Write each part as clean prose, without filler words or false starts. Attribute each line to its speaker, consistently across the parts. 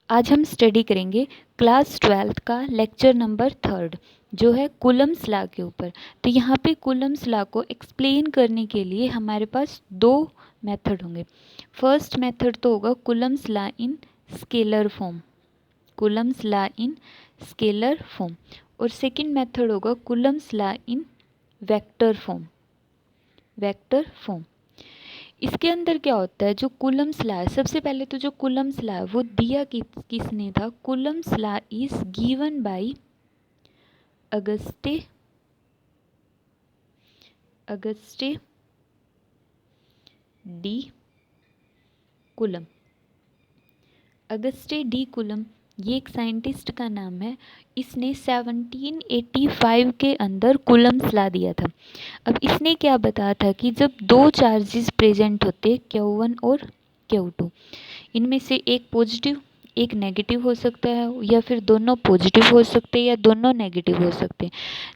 Speaker 1: आज हम स्टडी करेंगे क्लास 12th का लेक्चर नंबर 3 जो है कूलम्स लॉ के ऊपर। तो यहाँ पे कूलम्स लॉ को एक्सप्लेन करने के लिए हमारे पास दो मेथड होंगे। फर्स्ट मेथड तो होगा कूलम्स लॉ इन स्केलर फॉर्म, कूलम्स लॉ इन स्केलर फॉर्म, और सेकंड मेथड होगा Coulomb's law in vector form, vector form. इसके अंदर क्या होता है, जो कूलम्स लॉ है, सबसे पहले तो जो कूलम्स लॉ है वो दिया किसने था। Coulomb's law is given by Auguste de Coulomb. Auguste de Coulomb ये एक साइंटिस्ट का नाम है। इसने 1785 के अंदर कूलम्स लॉ दिया था। अब इसने क्या बताया था कि जब दो चार्जेस प्रेजेंट होते Q1 और Q2, इनमें से एक पॉजिटिव एक नेगेटिव हो सकता है, या फिर दोनों पॉजिटिव हो सकते हैं या दोनों नेगेटिव हो सकते हैं।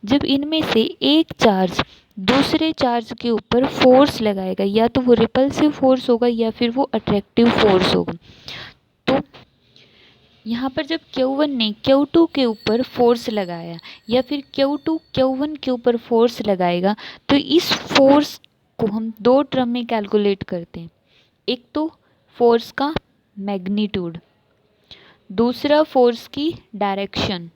Speaker 1: जब इनमें से एक चार्ज दूसरे चार्ज के ऊपर फोर्स लगाएगा, या तो वो रिपल्सिव फोर्स होगा या फिर वो अट्रैक्टिव फोर्स होगा। तो यहाँ पर जब Q1 ने Q2 के ऊपर फोर्स लगाया या फिर Q2 Q1 के ऊपर फोर्स लगाएगा, तो इस फोर्स को हम दो टर्म में कैलकुलेट करते हैं। एक तो फोर्स का मैग्नीट्यूड, दूसरा फोर्स की डायरेक्शन।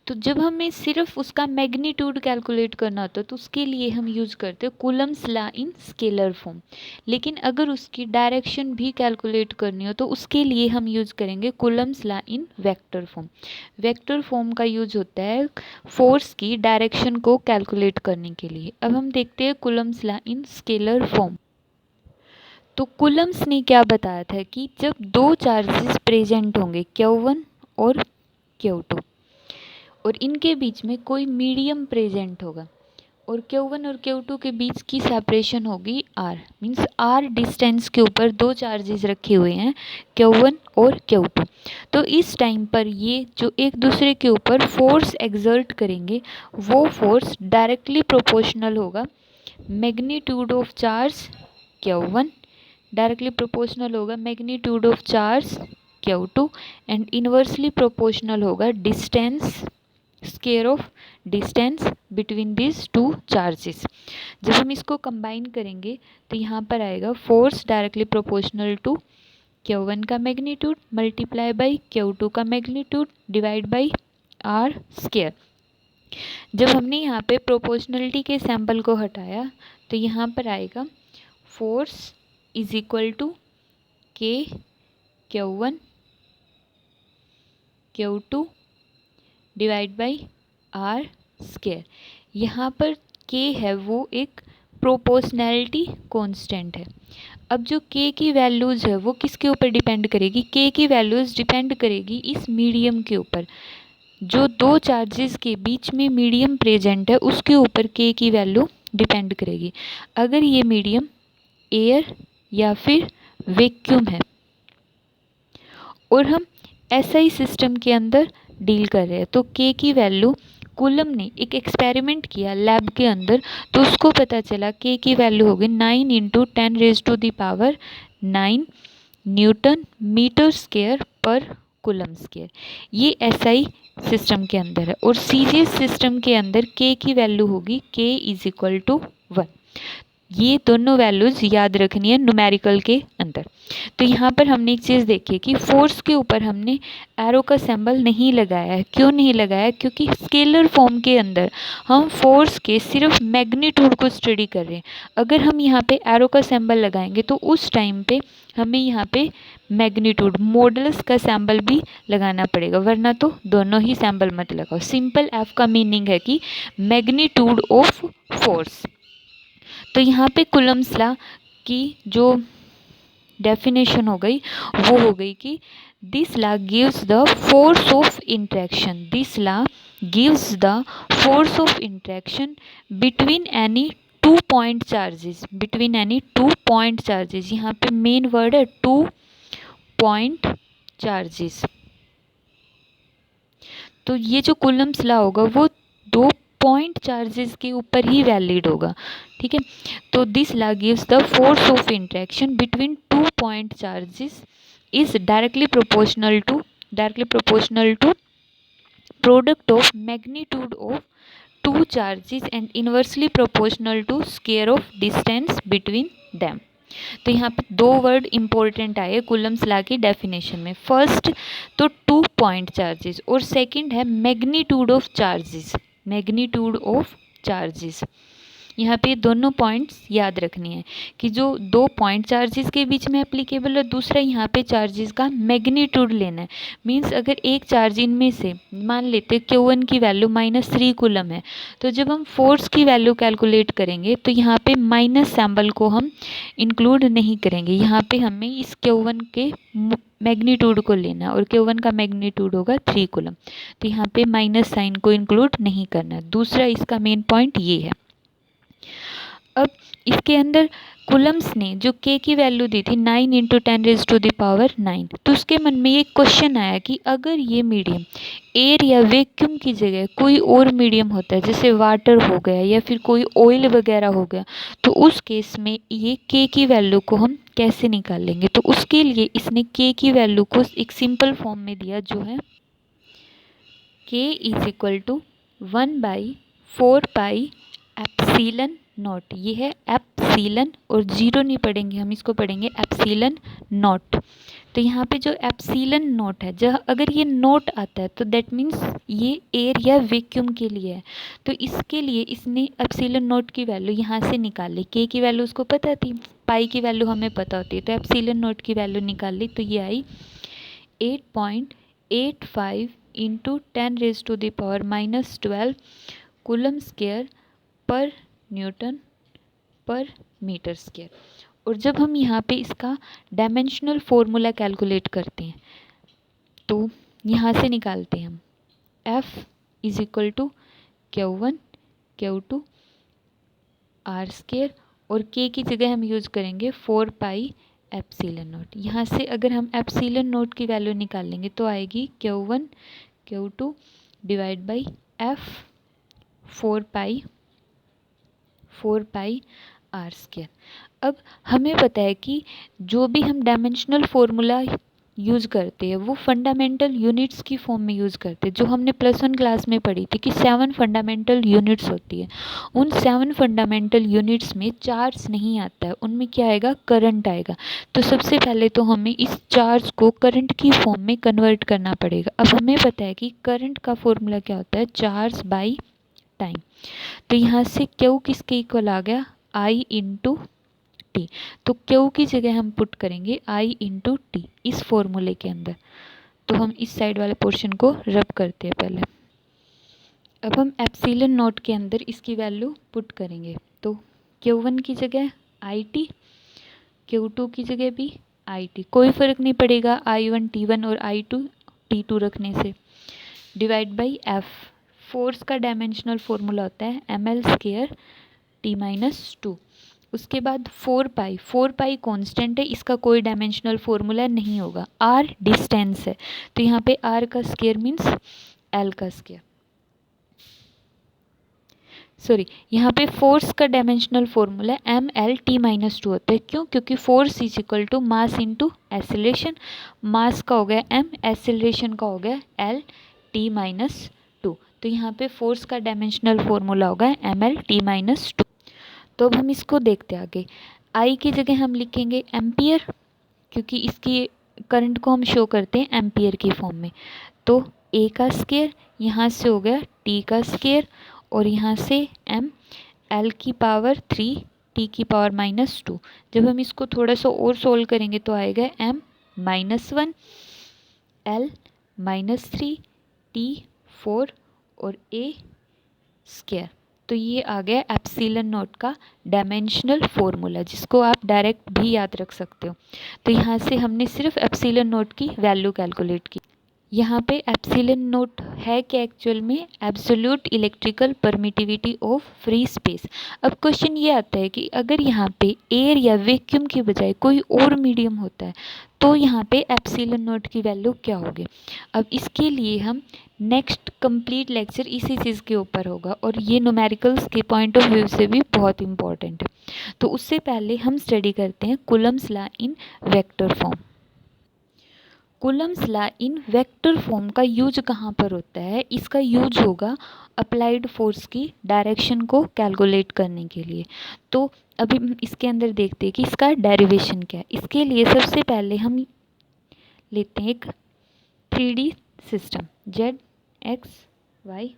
Speaker 1: तो जब हमें सिर्फ उसका मैग्नीट्यूड कैलकुलेट करना होता है तो उसके लिए हम यूज करते हैं कूलम्स लॉ इन स्केलर फॉर्म। लेकिन अगर उसकी डायरेक्शन भी कैलकुलेट करनी हो तो उसके लिए हम यूज करेंगे Coulomb's law in vector form. Vector form का यूज होता है फोर्स की डायरेक्शन को कैलकुलेट करने के लिए। अब हम देखते हैं कूलम्स लॉ इन स्केलर फॉर्म। तो कूलम्स ने क्या बताया था कि जब दो चार्जेस प्रेजेंट होंगे Q1 और Q2, और इनके बीच में कोई मीडियम प्रेजेंट होगा, और Q1 और Q2 के बीच की सेपरेशन होगी R, मीन्स R डिस्टेंस के ऊपर दो चार्जेस रखे हुए हैं Q1 और Q2। तो इस टाइम पर ये जो एक दूसरे के ऊपर फोर्स एक्सर्ट करेंगे वो फोर्स डायरेक्टली प्रोपोर्शनल होगा magnitude of charge Q1, directly proportional होगा magnitude of charge Q2, and inversely proportional होगा distance, square of distance between this two charges. जब हम इसको कंबाइन करेंगे तो यहाँ पर आएगा force directly proportional to Q1 का मैग्नीट्यूड मल्टीप्लाई बाई Q2 का magnitude divide by R square. जब हमने यहाँ पे प्रोपोर्शनलिटी के सैंपल को हटाया तो यहाँ पर आएगा force is equal to K Q1 Q2 divide by R square. यहाँ पर K है वो एक प्रोपोर्शनैलिटी कांस्टेंट है। अब जो K की वैल्यूज़ है वो किसके ऊपर डिपेंड करेगी, K की वैल्यूज़ डिपेंड करेगी इस मीडियम के ऊपर। जो दो चार्जेस के बीच में मीडियम प्रेजेंट है उसके ऊपर K की वैल्यू डिपेंड करेगी। अगर ये मीडियम एयर या फिर वैक्यूम है और हम SI सिस्टम के अंदर डील कर रहे हैं, तो K की वैल्यू, कूलम ने एक एक्सपेरिमेंट किया लैब के अंदर तो उसको पता चला K की वैल्यू होगी 9 इंटू 10⁻⁹ न्यूटन मीटर स्क्वायर पर कूलम स्क्वायर। ये SI सिस्टम के अंदर है, और सीरियस सिस्टम के अंदर K की वैल्यू होगी K इज इक्वल टू 1। ये दोनों वैल्यूज़ याद रखनी है न्यूमेरिकल के अंदर। तो यहाँ पर हमने एक चीज़ देखी कि फोर्स के ऊपर हमने एरो का सिंबल नहीं लगाया है। क्यों नहीं लगाया, क्योंकि स्केलर फॉर्म के अंदर हम फोर्स के सिर्फ मैग्नीट्यूड को स्टडी कर रहे हैं। अगर हम यहाँ पे एरो का सिंबल लगाएंगे तो उस टाइम पे हमें यहाँ पे मैग्नीट्यूड मॉडुलस का सिंबल भी लगाना पड़ेगा, वरना तो दोनों ही सिंबल मत लगाओ। सिंपल एफ का मीनिंग है कि मैग्नीट्यूड ऑफ फोर्स। तो यहाँ पे कूलम्स लॉ की जो डेफिनेशन हो गई वो हो गई कि this law gives the force of interaction, this law gives the force of interaction between any two point charges, between any two point charges. यहाँ पे मेन वर्ड है टू पॉइंट चार्जेस। तो ये जो कूलम्स लॉ होगा वो दो point charges के ऊपर ही वैलिड होगा, ठीक है। तो this law gives the force of interaction between two point charges is directly proportional to product of magnitude of two charges and inversely proportional to square of distance between them। तो यहाँ पे दो word important आए Coulomb's law की definition में। First तो to point charges और second है मैग्नीट्यूड ऑफ चार्जेस। यहाँ पे दोनों पॉइंट्स याद रखनी है कि जो दो पॉइंट चार्जेस के बीच में एप्लीकेबल है, दूसरा यहाँ पे चार्जेस का मैग्नीट्यूड लेना है। मींस अगर एक चार्ज इनमें से मान लेते Q1 की वैल्यू -3 कूलम है, तो जब हम फोर्स की वैल्यू कैलकुलेट करेंगे तो यहाँ पे माइनस सिंबल को हम इंक्लूड नहीं करेंगे। यहाँ पे हमें इस Q1 के मैग्नीट्यूड को लेना और Q1 का मैग्नीट्यूड होगा 3 कूलम, तो यहाँ पे माइनस साइन को इंक्लूड नहीं करना। दूसरा इसका मेन पॉइंट ये है। अब इसके अंदर कूलम्स ने जो K की वैल्यू दी थी 9 × 10⁻⁹, तो उसके मन में ये क्वेश्चन आया कि अगर ये मीडियम एयर या वैक्यूम की जगह कोई और मीडियम होता है, जैसे वाटर हो गया या फिर कोई ऑयल वगैरह हो गया, तो उस केस में ये K की वैल्यू को हम कैसे निकालेंगे। तो उसके लिए इसने K की वैल्यू को एक सिंपल फॉर्म में दिया, जो है K = 1/4πε0। ये है एप्सिलन और जीरो नहीं पढ़ेंगे हम, इसको पढ़ेंगे एप्सिलन नॉट। तो यहाँ पे जो एप्सिलन नॉट है, जहाँ अगर ये नॉट आता है तो दैट मीन्स ये एयर या वैक्यूम के लिए है। तो इसके लिए इसने एप्सिलन नॉट की वैल्यू यहाँ से निकाल ली। K की वैल्यू उसको पता थी, पाई की वैल्यू हमें पता होती है, तो एप्सिलन नॉट की वैल्यू निकाल ली। तो ये आई 8.85 × 10⁻⁻12 कूलम स्क्वायर पर न्यूटन पर मीटर स्क्वायर। और जब हम यहाँ पे इसका डायमेंशनल फॉर्मूला कैलकुलेट करते हैं तो यहाँ से निकालते हैं हम F = Q1 Q2 r² और K की जगह हम यूज़ करेंगे 4πε0। यहाँ से अगर हम ε0 की वैल्यू निकालेंगे तो आएगी Q1 Q2 / F 4πr²। अब हमें पता है कि जो भी हम डायमेंशनल फॉर्मूला यूज़ करते हैं वो फंडामेंटल यूनिट्स की फॉर्म में यूज़ करते हैं, जो हमने +1 क्लास में पढ़ी थी कि 7 फंडामेंटल यूनिट्स होती है। उन 7 फंडामेंटल यूनिट्स में चार्ज नहीं आता है, उनमें क्या आएगा, करंट आएगा। तो सबसे पहले तो हमें इस चार्ज को करंट की फॉर्म में कन्वर्ट करना पड़ेगा। अब हमें पता है कि करंट का फॉर्मूला क्या होता है, चार्ज बाई टाइम। तो यहाँ से Q किसके इक्वल आ गया, I × T। तो Q की जगह हम पुट करेंगे I × T इस फॉर्मूले के अंदर। तो हम इस साइड वाले पोर्शन को रब करते हैं पहले। अब हम एप्सिलन नॉट के अंदर इसकी वैल्यू पुट करेंगे। तो Q1 की जगह IT, Q2 की जगह भी IT, कोई फ़र्क नहीं पड़ेगा I1 T1 और I2 T2 रखने से, डिवाइड बाई F। फोर्स का डायमेंशनल फॉर्मूला होता है ml² T-2। उसके बाद 4π कांस्टेंट है, इसका कोई डायमेंशनल फॉर्मूला नहीं होगा। r डिस्टेंस है, तो यहाँ पे r का स्क्वायर मीन्स l का स्क्वायर। सॉरी, यहाँ पे फोर्स का डायमेंशनल फॉर्मूला ml/T-2 होता है। क्यों? क्योंकि फोर्स = मास × एक्सेलरेशन। मास का हो गया m, एक्सेलरेशन का हो गया l/T-2। तो यहाँ पे फोर्स का डायमेंशनल फॉर्मूला होगा ml/T-2। तो अब हम इसको देखते हैं आगे। I की जगह हम लिखेंगे एम्पियर, क्योंकि इसकी करंट को हम शो करते हैं एम्पियर की फॉर्म में। तो A का स्क्वायर, यहाँ से हो गया T का स्क्वायर, और यहाँ से m l³ 3 T⁻⁻2। जब हम इसको थोड़ा सा और सोल्व करेंगे तो आएगा m -1 l-3 T4 और A²। तो ये आ गया एप्सिलन नॉट का डायमेंशनल फॉर्मूला, जिसको आप डायरेक्ट भी याद रख सकते हो। तो यहाँ से हमने सिर्फ एप्सिलन नॉट की वैल्यू कैलकुलेट की। यहाँ पे एप्सिलॉन नोट है कि एक्चुअल में absolute electrical permittivity of free space. अब क्वेश्चन ये आता है कि अगर यहाँ पे एयर या वैक्यूम की बजाय कोई और मीडियम होता है तो यहाँ पे एप्सिलॉन नोट की वैल्यू क्या होगी। अब इसके लिए हम नेक्स्ट कंप्लीट लेक्चर इसी चीज़ के ऊपर होगा और ये न्यूमेरिकल्स के पॉइंट ऑफ व्यू से भी बहुत इंपॉर्टेंट है। तो उससे पहले हम स्टडी करते हैं Coulomb's law in vector form. Coulomb's law in vector form का यूज कहाँ पर होता है? इसका यूज होगा अप्लाइड फोर्स की डायरेक्शन को कैलकुलेट करने के लिए। तो अभी हम इसके अंदर देखते हैं कि इसका डेरिवेशन क्या है। इसके लिए सबसे पहले हम लेते हैं एक 3D system Z x Y.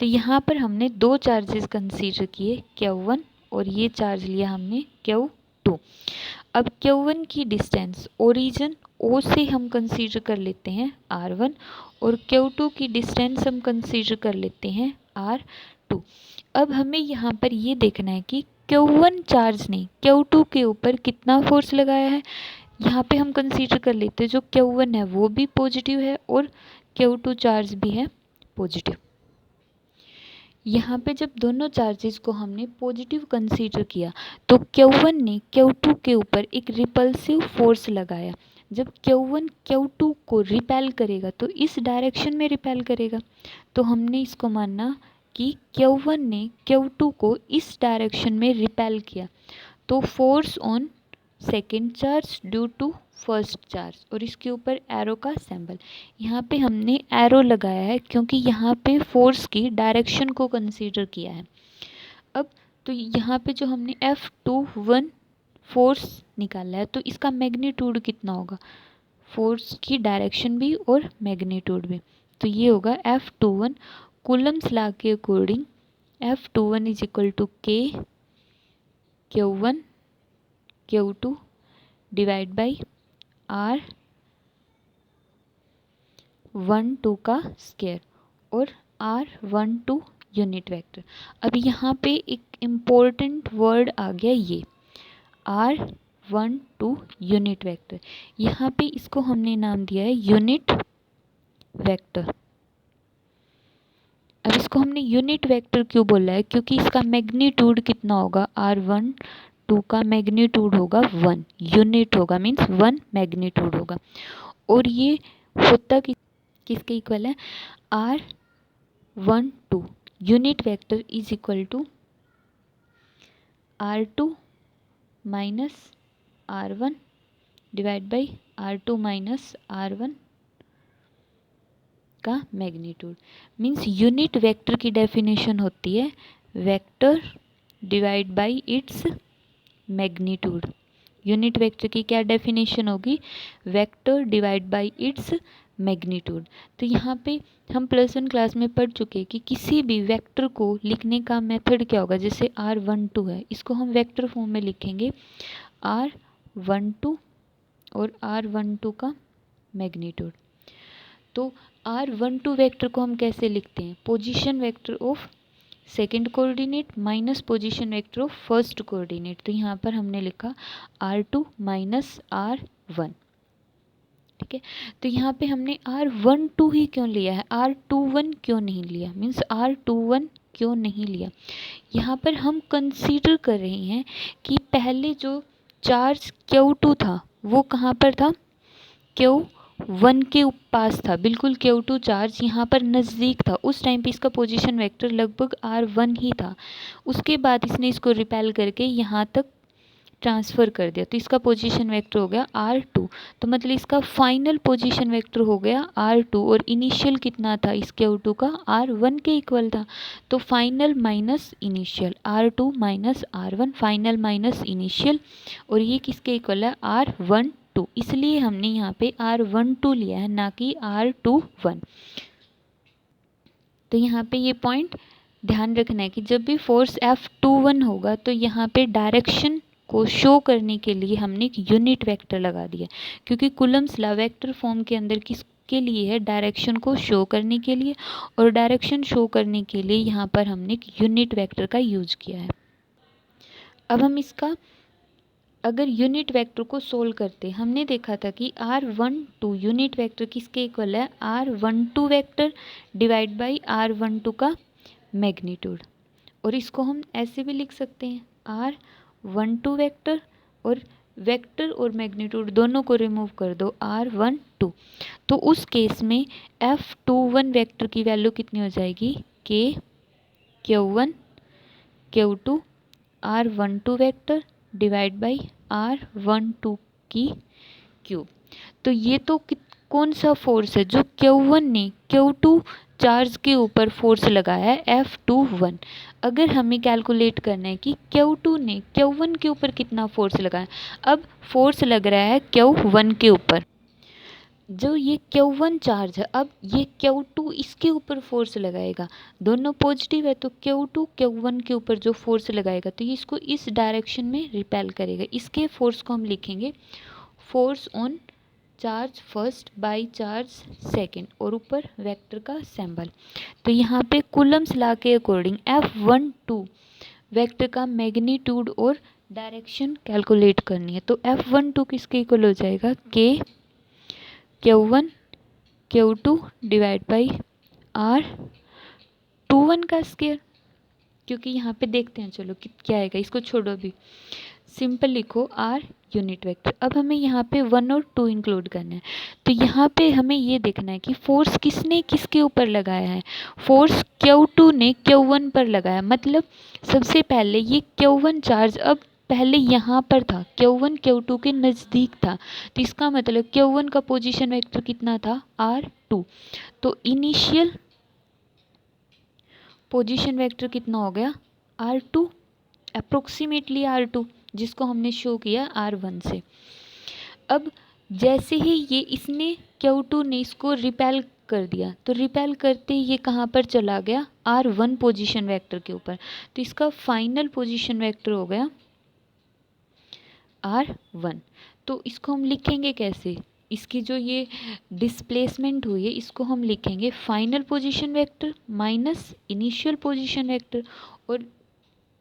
Speaker 1: तो यहाँ पर हमने दो चार्जेस कंसीडर किए Q1 और ये चार्ज लिया हमने Q2। अब Q1 की डिस्टेंस ओरिजिन O से हम कंसीडर कर लेते हैं R1 और Q2 की डिस्टेंस हम कंसीडर कर लेते हैं R2। अब हमें यहाँ पर ये देखना है कि Q1 चार्ज ने Q2 के ऊपर कितना फोर्स लगाया है। यहाँ पे हम कंसीडर कर लेते हैं जो Q1 है वो भी पॉजिटिव है और Q2 चार्ज भी है पॉजिटिव। यहाँ पे जब दोनों चार्जेस को हमने पॉजिटिव कंसीडर किया तो Q1 ने Q2 के ऊपर एक रिपल्सिव फोर्स लगाया। जब Q1 Q2 को रिपेल करेगा तो इस डायरेक्शन में रिपेल करेगा। तो हमने इसको माना कि Q1 ने Q2 को इस डायरेक्शन में रिपेल किया। तो force on second charge due to first charge और इसके ऊपर एरो का सिंबल। यहाँ पे हमने एरो लगाया है क्योंकि यहाँ पे फोर्स की डायरेक्शन को कंसीडर किया है। अब तो यहाँ पे जो हमने F21 फोर्स निकाला है तो इसका मैग्नीट्यूड कितना होगा, फोर्स की डायरेक्शन भी और मैग्नीट्यूड भी। तो ये होगा F21 कूलम्स लॉ के according F21 is equal to K Q1 Q2 divide by R12 का स्क्वायर और R12 यूनिट वेक्टर। अब यहाँ पे एक इम्पोर्टेंट वर्ड आ गया ये R12 यूनिट वेक्टर। यहाँ पे इसको हमने नाम दिया है यूनिट वेक्टर। अब इसको हमने यूनिट वेक्टर क्यों बोला है, क्योंकि इसका मैग्नीट्यूड कितना होगा, R12 का मैग्नीट्यूड होगा 1 यूनिट होगा, मीन्स 1 मैग्नीट्यूड होगा। और ये होता किसके इक्वल है, R12 unit vector is equal to R2 minus R1 divide by R2 minus R1 का मैग्नीट्यूड। मीन्स यूनिट वेक्टर की डेफिनेशन होती है vector divide by its magnitude. Unit vector की क्या डेफिनेशन होगी, vector divide by its magnitude. तो यहाँ पे हम +1 क्लास में पढ़ चुके हैं कि किसी भी वेक्टर को लिखने का मेथड क्या होगा। जैसे R12 है, इसको हम वेक्टर फॉर्म में लिखेंगे R12 और R12 का मैग्नीट्यूड। तो R12 वेक्टर को हम कैसे लिखते हैं, position vector of second coordinate minus position vector of first coordinate. तो यहाँ पर हमने लिखा R2 माइनस R1। ठीक है, तो यहाँ पे हमने R12 ही क्यों लिया है, R21 क्यों नहीं लिया, मीन्स R21 क्यों नहीं लिया। यहाँ पर हम कंसीडर कर रहे हैं कि पहले जो चार्ज Q2 था वो कहाँ पर था, Q1 के पास था, बिल्कुल Q2 चार्ज यहाँ पर नज़दीक था। उस टाइम पे इसका पोजीशन वेक्टर लगभग R1 ही था। उसके बाद इसने इसको रिपेल करके यहाँ तक ट्रांसफ़र कर दिया, तो इसका पोजीशन वेक्टर हो गया R2। तो मतलब इसका फाइनल पोजीशन वेक्टर हो गया R2 और इनिशियल कितना था इस Q2 का, R1 के इक्वल था। तो final minus initial, R2 minus R1, final minus initial, और ये किसके इक्वल है, R12। इसलिए हमने यहाँ पे R12 लिया है, ना कि R21। तो यहाँ पे ये पॉइंट ध्यान रखना है कि जब भी फोर्स F21 होगा तो यहाँ पे डायरेक्शन को शो करने के लिए हमने एक यूनिट वेक्टर लगा दिया, क्योंकि कूलम्स लॉ वेक्टर फॉर्म के अंदर किसके लिए है, डायरेक्शन को शो करने के लिए। और डायरेक्शन शो करने के लिए यहाँ पर हमने एक यूनिट वेक्टर का यूज किया है। अब हम इसका अगर यूनिट वेक्टर को सोल्व करते हमने देखा था कि r12 यूनिट वेक्टर किसके इक्वल है, r12 vector divide by r12 का मैग्नीट्यूड। और इसको हम ऐसे भी लिख सकते हैं r12 वेक्टर और मैग्नीट्यूड दोनों को रिमूव कर दो r12, तो उस केस में f21 वेक्टर की वैल्यू कितनी हो जाएगी, k q1 q2 r12 vector divide by r12 की क्यूब। तो ये तो कौन सा फोर्स है, जो Q1 ने Q2 चार्ज के ऊपर फोर्स लगाया है F21। अगर हमें कैलकुलेट करना है कि Q2 ने Q1 के ऊपर कितना फोर्स लगाया, अब फोर्स लग रहा है Q1 के ऊपर, जो ये Q1 चार्ज है, अब ये Q2 इसके ऊपर फोर्स लगाएगा, दोनों पॉजिटिव है, तो Q2 Q1 के ऊपर जो फोर्स लगाएगा तो ये इसको इस डायरेक्शन में रिपेल करेगा। इसके फोर्स को हम लिखेंगे force on charge first by charge second, और ऊपर वेक्टर का सिंबल। तो यहाँ पे कूलम्स लॉ के अकॉर्डिंग F12 वेक्टर का मैग्नीट्यूड और डायरेक्शन कैलकुलेट करनी है। तो F12 किसके इक्वल हो जाएगा, K Q1 Q2 divide by R21 का स्क्वायर, क्योंकि यहाँ पे देखते हैं चलो क्या आएगा, इसको छोड़ो अभी, सिंपल लिखो R यूनिट वेक्टर। अब हमें यहाँ पे 1 और 2 इंक्लूड करना है, तो यहाँ पे हमें ये देखना है कि फोर्स किसने किसके ऊपर लगाया है, फोर्स Q2 ने Q1 पर लगाया, मतलब सबसे पहले ये Q1 चार्ज अब पहले यहाँ पर था, Q1 Q2 के नज़दीक था, तो इसका मतलब Q1 का पोजीशन वेक्टर कितना था, R2। तो इनिशियल पोजीशन वेक्टर कितना हो गया, R2, अप्रोक्सीमेटली R2, जिसको हमने शो किया R1 से। अब जैसे ही ये इसने Q2 ने इसको रिपेल कर दिया, तो रिपेल करते ही ये कहाँ पर चला गया, R1 पोजीशन वेक्टर के ऊपर, तो इसका फाइनल पोजीशन वेक्टर हो गया R1। तो इसको हम लिखेंगे कैसे, इसकी जो ये डिस्प्लेसमेंट हुई है इसको हम लिखेंगे final position vector minus initial position vector, और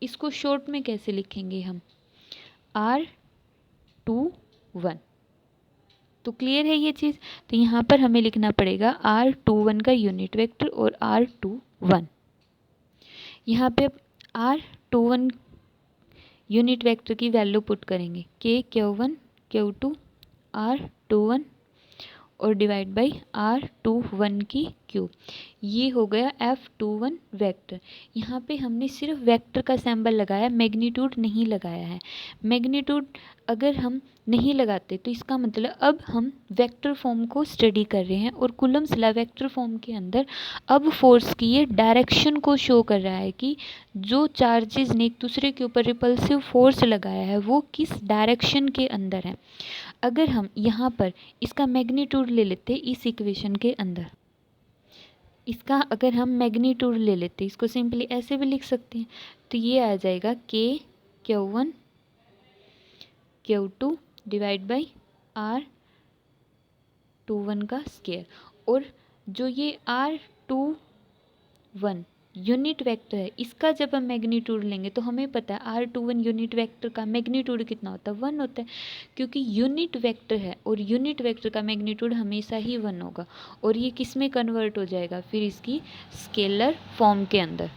Speaker 1: इसको शॉर्ट में कैसे लिखेंगे हम, R21। तो क्लियर है ये चीज़, तो यहाँ पर हमें लिखना पड़ेगा R21 का यूनिट वेक्टर और R21। यहाँ पे R21 यूनिट वेक्टर की वैल्यू पुट करेंगे, K Q1 Q2 R21 और डिवाइड बाई R21 की क्यूब। ये हो गया F21 वेक्टर। यहाँ पे हमने सिर्फ वेक्टर का सिंबल लगाया, मैग्नीट्यूड नहीं लगाया है। मैग्नीट्यूड अगर हम नहीं लगाते तो इसका मतलब अब हम वेक्टर फॉर्म को स्टडी कर रहे हैं, और कूलम्स लॉ वेक्टर फॉर्म के अंदर अब फोर्स की ये डायरेक्शन को शो कर रहा है कि जो चार्जेस ने एक दूसरे के ऊपर रिपल्सिव फोर्स लगाया है वो किस डायरेक्शन के अंदर है। अगर हम यहाँ पर इसका मैग्नीट्यूड ले लेते इस इक्वेशन के अंदर, इसका अगर हम मैग्नीट्यूड ले लेते, इसको सिंपली ऐसे भी लिख सकते हैं, तो ये आ जाएगा K Q1 Q2 divide by R21 का स्क्वायर। और जो ये R21 यूनिट वेक्टर है इसका जब हम मैग्नीट्यूड लेंगे तो हमें पता है R21 यूनिट वेक्टर का मैग्नीट्यूड कितना होता है, 1 होता है, क्योंकि यूनिट वेक्टर है और यूनिट वेक्टर का मैग्नीट्यूड हमेशा ही 1 होगा। और ये किस में कन्वर्ट हो जाएगा, फिर इसकी स्केलर फॉर्म के अंदर,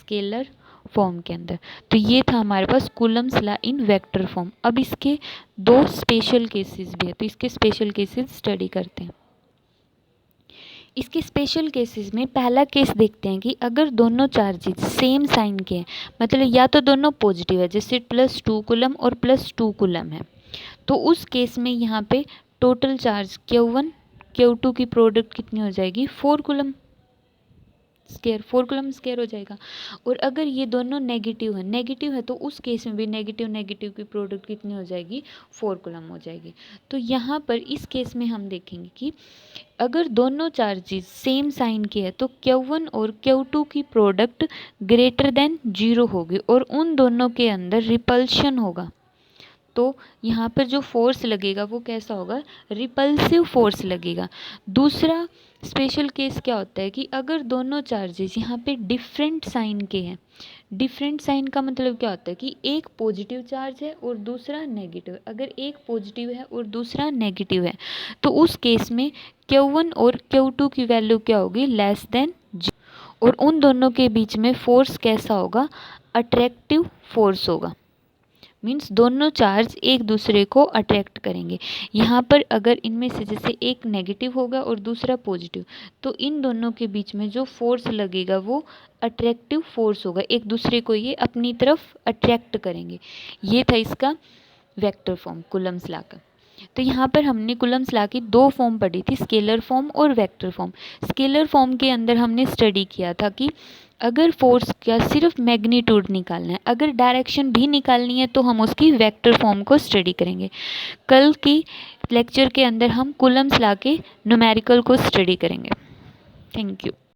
Speaker 1: स्केलर फॉर्म के अंदर। तो ये था हमारे पास Coulomb's law in vector form. अब इसके 2 स्पेशल केसेस भी है, तो इसके स्पेशल केसेस स्टडी करते हैं। इसके स्पेशल केसेस में पहला केस देखते हैं कि अगर दोनों चार्जेस सेम साइन के हैं, मतलब या तो दोनों पॉजिटिव है जैसे +2 कूलम और +2 कूलम है, तो उस केस में यहाँ पे टोटल चार्ज Q1 Q2 की प्रोडक्ट कितनी हो जाएगी, 4 कूलम स्क्वायर, 4 कूलम स्क्वायर हो जाएगा। और अगर ये दोनों नेगेटिव है तो उस केस में भी नेगेटिव की प्रोडक्ट कितनी हो जाएगी, 4 कूलम हो जाएगी। तो यहाँ पर इस केस में हम देखेंगे कि अगर दोनों चार्जेस सेम साइन के हैं तो Q1 और Q2 की प्रोडक्ट ग्रेटर देन 0 होगी और उन दोनों के अंदर रिपल्शन होगा। तो यहाँ पर जो फोर्स लगेगा वो कैसा होगा, रिपल्सिव फोर्स लगेगा। दूसरा स्पेशल केस क्या होता है कि अगर दोनों चार्जेस यहाँ पे डिफरेंट साइन के हैं, डिफरेंट साइन का मतलब क्या होता है कि एक पॉजिटिव चार्ज है और दूसरा नेगेटिव। अगर एक पॉजिटिव है और दूसरा नेगेटिव है तो उस केस में Q1 और Q2 की वैल्यू क्या होगी, लेस देन 0। और उन दोनों के बीच में फोर्स कैसा होगा, अट्रैक्टिव फोर्स होगा। मीन्स दोनों चार्ज एक दूसरे को अट्रैक्ट करेंगे। यहाँ पर अगर इनमें से जैसे एक नेगेटिव होगा और दूसरा पॉजिटिव, तो इन दोनों के बीच में जो फोर्स लगेगा वो अट्रैक्टिव फोर्स होगा, एक दूसरे को ये अपनी तरफ अट्रैक्ट करेंगे। ये था इसका वेक्टर फॉर्म कूलम्स लॉ का। तो यहाँ पर हमने कूलम्स लॉ की दो फॉर्म पढ़ी थी, स्केलर फॉर्म और वेक्टर फॉर्म। स्केलर फॉर्म के अंदर हमने स्टडी किया था कि अगर फोर्स का सिर्फ मैग्नीट्यूड निकालना है, अगर डायरेक्शन भी निकालनी है तो हम उसकी वेक्टर फॉर्म को स्टडी करेंगे। कल की लेक्चर के अंदर हम कूलम्स लॉ के न्यूमेरिकल को स्टडी करेंगे। Thank you.